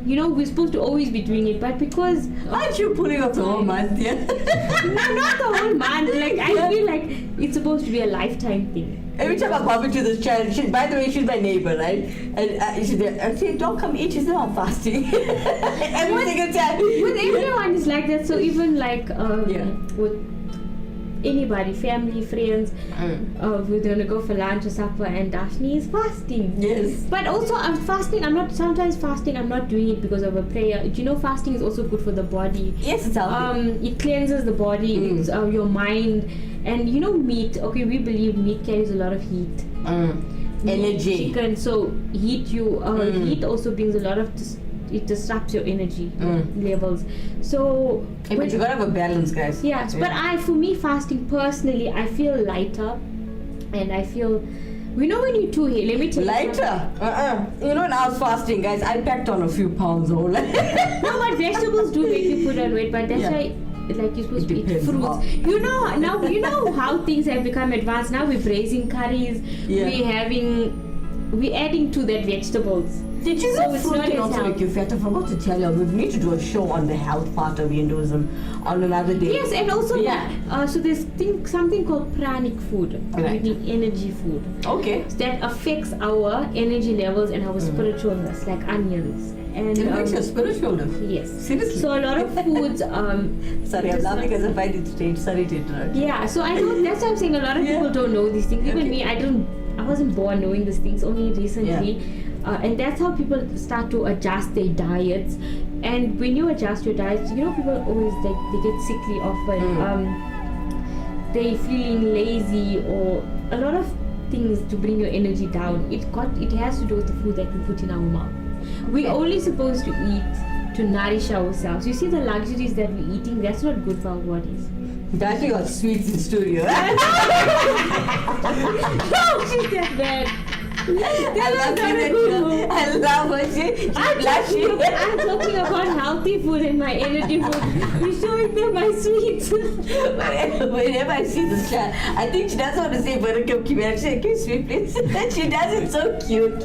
You know, we're supposed to always be doing it, but because Aren't you pulling up the whole month? Yeah. no, not the whole month. Like I feel like it's supposed to be a lifetime thing. Every time I bump into this child, by the way, she's my neighbor, right? And she's there. I say, don't come eat. She's not fasting. Every single time. With everyone is like that. So even like with anybody, family, friends, we're gonna go for lunch or supper, and Dashnee is fasting. Yes. But also I'm fasting. I'm not doing it because of a prayer. Do you know fasting is also good for the body? Yes, it's healthy. It cleanses the body, it's, your mind, and you know meat. Okay, we believe meat carries a lot of heat. Energy. Chicken, so heat also brings a lot of. It disrupts your energy levels. So, But you gotta have a balance, guys. yes, but for me fasting personally, I feel lighter. and I feel, you know, when you too here, let me tell you. Lighter. You know, when I was fasting, guys, I packed on a few pounds all. No, but vegetables do make you put on weight, but that's why, like, you're supposed to eat fruits. You know how things have become advanced. Now we're braising curries. We're adding to that vegetables. Did you know fruit can also make you fat? I forgot to tell you, we need to do a show on the health part of Hinduism on another day. Yes, and also so there's something called pranic food, meaning energy food. Okay. That affects our energy levels and our spiritualness, like onions. And it affects your spiritualness? Yes. Seriously? So a lot of foods. Sorry, I'm laughing as I find it strange. Sorry to interrupt. Yeah, so I know that's why I'm saying a lot of people don't know these things. Even me, I wasn't born knowing these things, only recently. Yeah. And that's how people start to adjust their diets. And when you adjust your diets, you know, people always they get sickly often. They feeling lazy or a lot of things to bring your energy down. It has to do with the food that we put in our mouth. We're only supposed to eat to nourish ourselves. You see the luxuries that we're eating, that's not good for our bodies. Dashnee got sweets in studio. No, she's that bad. I love her. She's blushing. I'm talking about healthy food and my energy food. You're showing them my sweets. Whenever I see this child, I think she doesn't want to say Manikam, Kimera. She says, "Can you sweet please?" She does it so cute.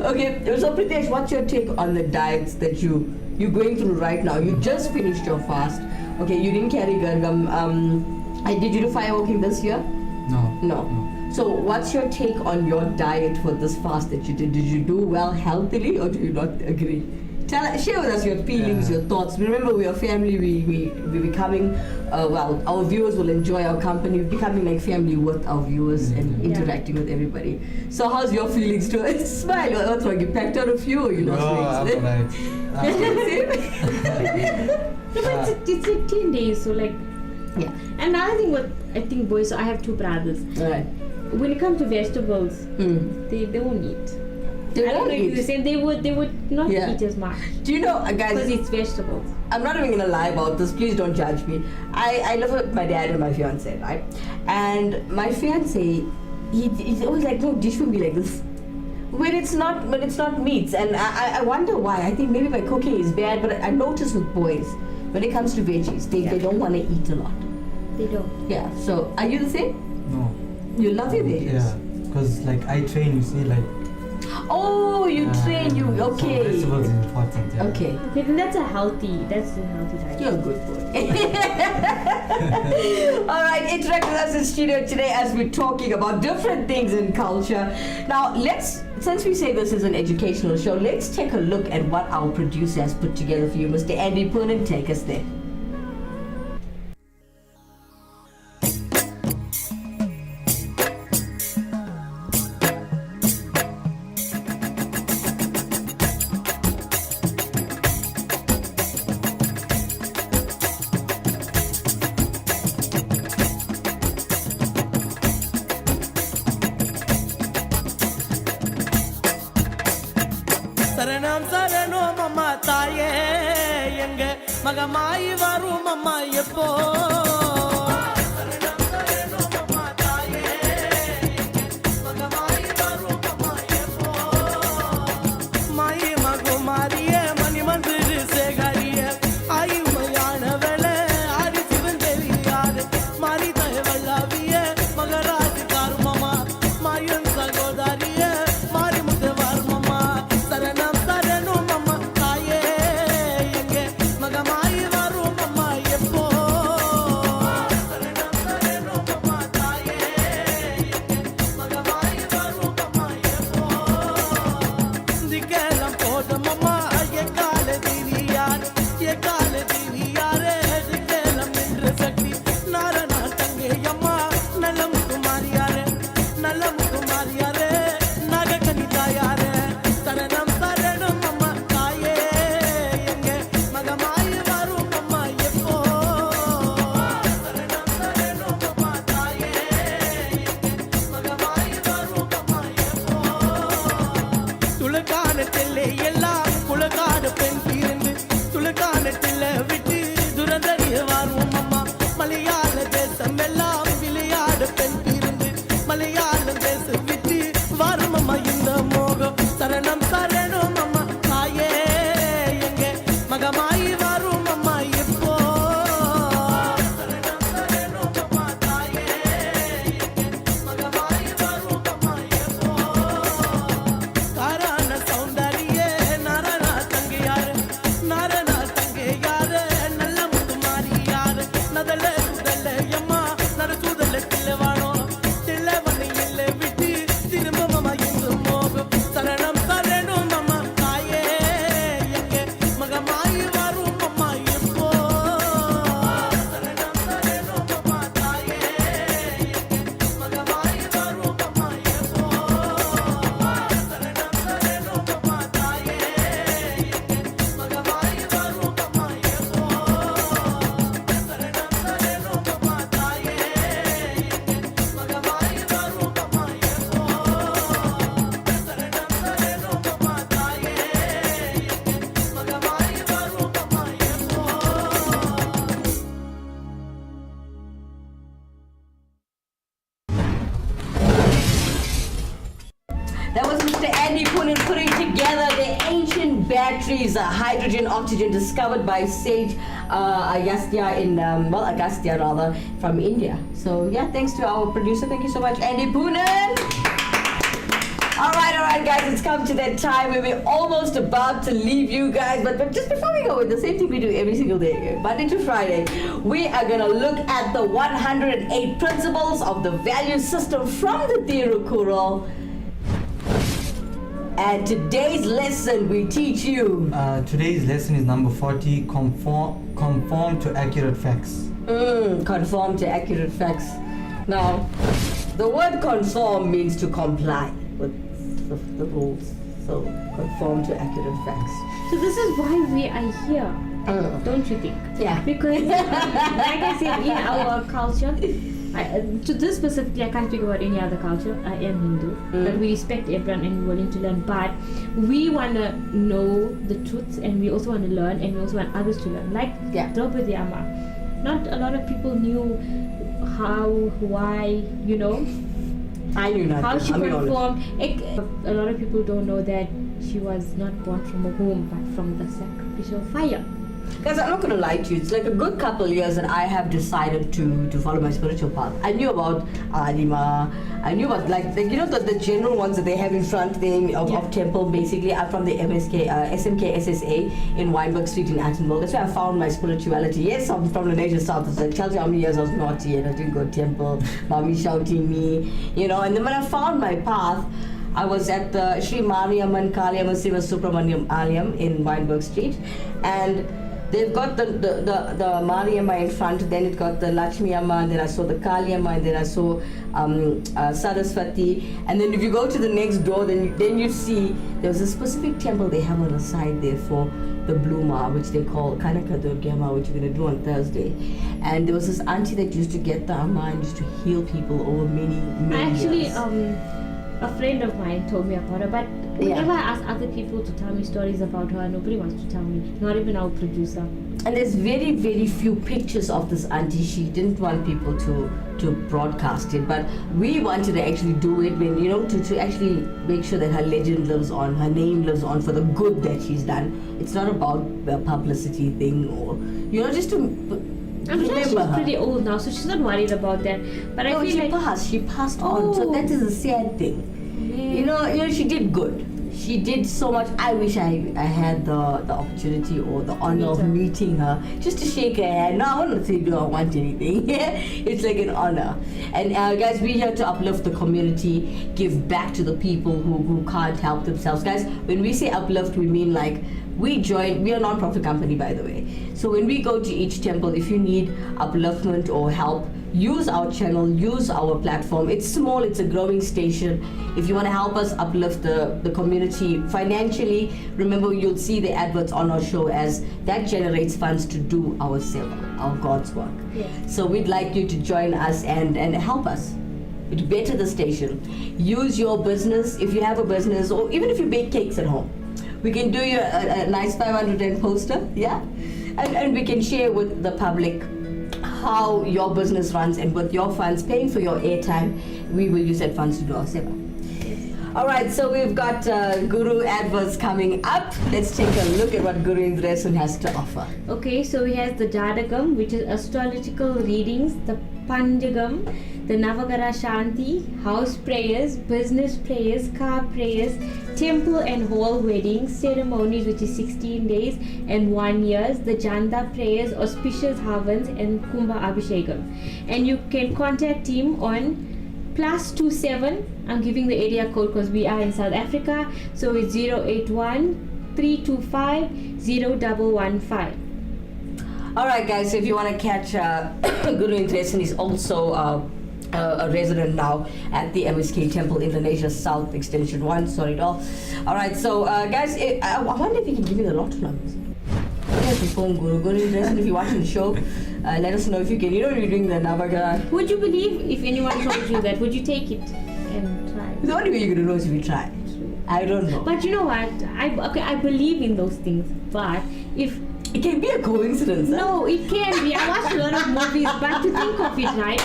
Okay, so Pritesh, what's your take on the diets that you're going through right now? You just finished your fast. Okay, you didn't carry gargam. Did you do fireworking this year? No. So what's your take on your diet for this fast that you did? Did you do well healthily or do you not agree? Share with us your feelings, your thoughts. Remember, we are family. We're becoming, our viewers will enjoy our company. We're becoming like family with our viewers and interacting with everybody. So how's your feelings to it? Smile. What's wrong? You packed out a few or you lost weight? I'm alright. No, but it's like 10 days, so like, yeah. And another thing, what I think, boys, so I have two brothers. Right. When it comes to vegetables, they won't eat. They I don't won't know if eat. it's the same. They would not eat as much. Do you know, guys? Because it's vegetables. I'm not even gonna lie about this. Please don't judge me. I live with my dad and my fiance, right? And my fiance, he's always like, no, dish will be like this. When it's not meats, and I wonder why. I think maybe my cooking is bad, but I notice with boys, when it comes to veggies, they don't want to eat a lot. They don't. Yeah. So are you the same? No. You love your veggies. Yeah, because like I train, you see, like. Oh, you train. You okay? So vegetables is important. Yeah. Okay. Okay, then that's a healthy diet. You're a good boy. All right, interact with us in studio today as we're talking about different things in culture. Now, since we say this is an educational show, let's take a look at what our producer has put together for you. Mr. Andy Poonen, take us there. சரணம் சரணம் அம்மா தாயே எங்க மகமாயி வரும் அம்மா எப்போ சரணம் சரணம் அம்மா தாயே எங்க மகமாயி வரும் அம்மா எப்போ மாயி மகுமாரிய மணிமந்திர சேகரிய ஆயுமையானவளே ஆடி சிவந்தேவியார் மாரி தயவல்லாவிய மகராஜ் கார்மமா மாயன் சகோதரிய மாரி முத்தவார் மம்மா சரணம் சரணம் அம்மா தாயே எங்க மகமாயி வரும் அம்மா எப்போ சரணம் சரணம் அம்மா தாயே எங்க மகமாயி வரும் அம்மா எப்போ திக்கெல்லாம் போதும் அம்மா எக்கால தேவியார் திக்கெல்லாம் நின்ற சக்தி நாரணா தங்கை அம்மா நல்ல முத்துமாரியாரே நாகக்கனி தாயாரே சரணம் சரணம் அம்மா தாயே எங்க மகமாயி வரும் அம்மா எப்போ சரணம் சரணம் அம்மா தாயே எங்க மகமாயி வரும் அம்மா எப்போ துளக்கானத்தில் எல்லாம் குளக்காடு பெண் பிறந்து துளக்கானத்தில் விட்டு துரந்தறிய வரும் அம்மா மலையாள தேசம் எல்லாம் விளையாடு பெண் பிறந்து மலையாள batteries, hydrogen, oxygen, discovered by Sage Agastya Agastya rather, from India. So yeah, thanks to our producer. Thank you so much, Andy Poonen. All right, guys, it's come to that time where we're almost about to leave you guys. But just before we go, with the same thing we do every single day, Monday to Friday, we are going to look at the 108 principles of the value system from the Tirukkural. And today's lesson we teach you. Today's lesson is number 40, conform to accurate facts. Conform to accurate facts. Now, the word conform means to comply with the rules. So, conform to accurate facts. So this is why we are here, don't you think? Yeah. Because, like I said, in our culture, to this specifically, I can't speak about any other culture. I am Hindu, but we respect everyone and we're willing to learn. But we want to know the truths, and we also want to learn, and we also want others to learn. Like Draupadi Amma, not a lot of people knew how, why, I knew nothing. how she performed. A lot of people don't know that she was not born from a home, but from the sacrificial fire. Guys, I'm not going to lie to you. It's like a good couple years that I have decided to follow my spiritual path. I knew about Anima. I knew about the general ones that they have in front of temple. Basically, I'm from the SMK SSA in Weinberg Street in Attenborough. That's where I found my spirituality. Yes, I'm from the Nation South. It tells you how many years I was naughty and I didn't go to temple. Mommy shouting me, And then when I found my path, I was at the Sri Mariamman Kaliamman Siva Subramaniam Alayam in Weinberg Street, and they've got the Mariamma in front, then it got the Lakshmi Amma, and then I saw the Kaliamma, and then I saw Saraswati, and then if you go to the next door, then you see there's a specific temple they have on the side there for the Blue Ma, which they call Kangadurgai Ma, which we're going to do on Thursday. And there was this auntie that used to get the Amma and used to heal people over many years. A friend of mine told me about her, but whenever I ask other people to tell me stories about her, nobody wants to tell me, not even our producer. And there's very, very few pictures of this auntie. She didn't want people to broadcast it, but we wanted to actually do it when, to actually make sure that her legend lives on, her name lives on for the good that she's done. It's not about a publicity thing or, just to I'm sure she's pretty old now, so she's not worried about that. But I feel like she passed on. So that is a sad thing. Yeah. She did good. She did so much. I wish I had the opportunity or the honor of meeting her, just to shake her hand. No, I want to say do I want anything. It's like an honor. And guys, we're here to uplift the community, give back to the people who can't help themselves. Guys, when we say uplift, we mean like we are a non-profit company, by the way. So when we go to each temple, if you need upliftment or help, use our channel, use our platform. It's small, it's a growing station. If you want to help us uplift the community financially, remember you'll see the adverts on our show, as that generates funds to do our seva, our God's work. Yeah. So we'd like you to join us and help us to better the station. Use your business, if you have a business, or even if you bake cakes at home. We can do you a nice 500 poster, yeah? And we can share with the public how your business runs, and with your funds, paying for your airtime, we will use that funds to do our seva. Alright, so we've got Guru adverts coming up. Let's take a look at what Guru Indresan has to offer. Okay, so he has the Jadagam, which is astrological readings, the Panjagam, the Navagara Shanti, house prayers, business prayers, car prayers, temple and hall weddings, ceremonies, which is 16 days and 1 year, the Janda prayers, auspicious havans, and Kumbha Abhishekam. And you can contact him on +27. I'm giving the area code because we are in South Africa, so it's 081 325 0115. Alright guys, so if you want to catch Guru Indresan, is also a resident now at the MSK Temple, Indonesia South Extension 1. Sorry it all. Alright, so guys, I wonder if you can give me the lotto numbers. If you phone Guru Indresan, if you're watching the show, let us know if you can. You're doing the Navagara. Would you believe if anyone told you that? Would you take it and try? The only way you're going to know is if you try. I don't know. But you know what? I believe in those things. But if it can be a coincidence. No, it can be. I watched a lot of movies, but to think of it, right?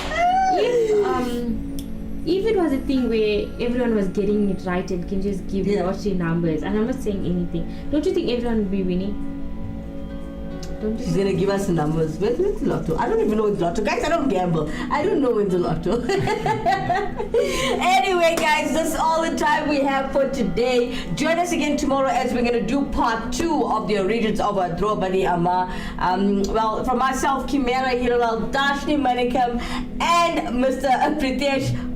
if it was a thing where everyone was getting it right and can just give lottery numbers, and I'm not saying anything, don't you think everyone would be winning? Don't you? She's gonna give us the numbers. When's the lotto? I don't even know when's the lotto. Guys, I don't gamble. I don't know when's the lotto. Anyway, guys, that's all the time we have for today. Join us again tomorrow as we're gonna do part 2 of the origins of Draupadi Amma. Well, from myself, Kimera, Heeralal, Dashnee, Manikam, and Mr. Pritesh.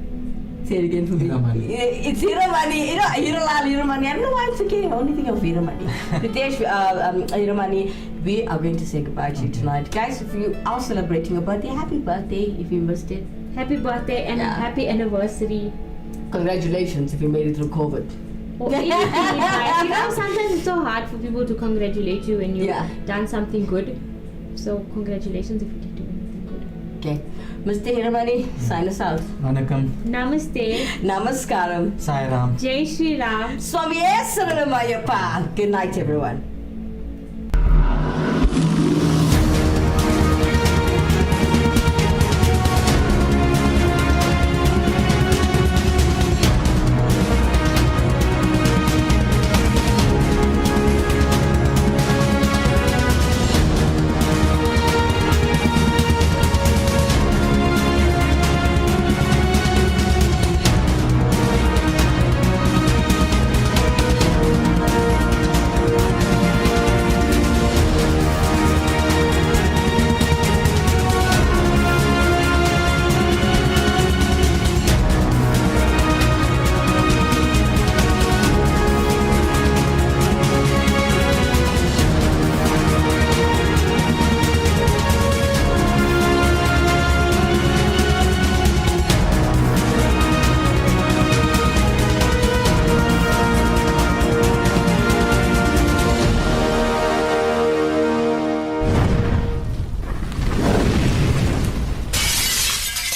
Say it again for me. Hiramoney. It's Hiramoney. You know, Heeralal, Hiramoney. I don't know why I'm forgetting. I only think of Hiramoney. Pritesh, Hiramoney. We are going to say goodbye to you tonight. Guys, if you are celebrating your birthday, happy birthday if you missed it. Happy birthday and happy anniversary. Congratulations if you made it through COVID. Or anything in life. You know, sometimes it's so hard for people to congratulate you when you've done something good. So congratulations if you did do anything good. Okay. Mr. Hiramoney, sign us out. Manikam. Namaste. Namaskaram. Sai Ram. Jai Shri Ram. Swami Saranam Ayyappa. Good night, everyone.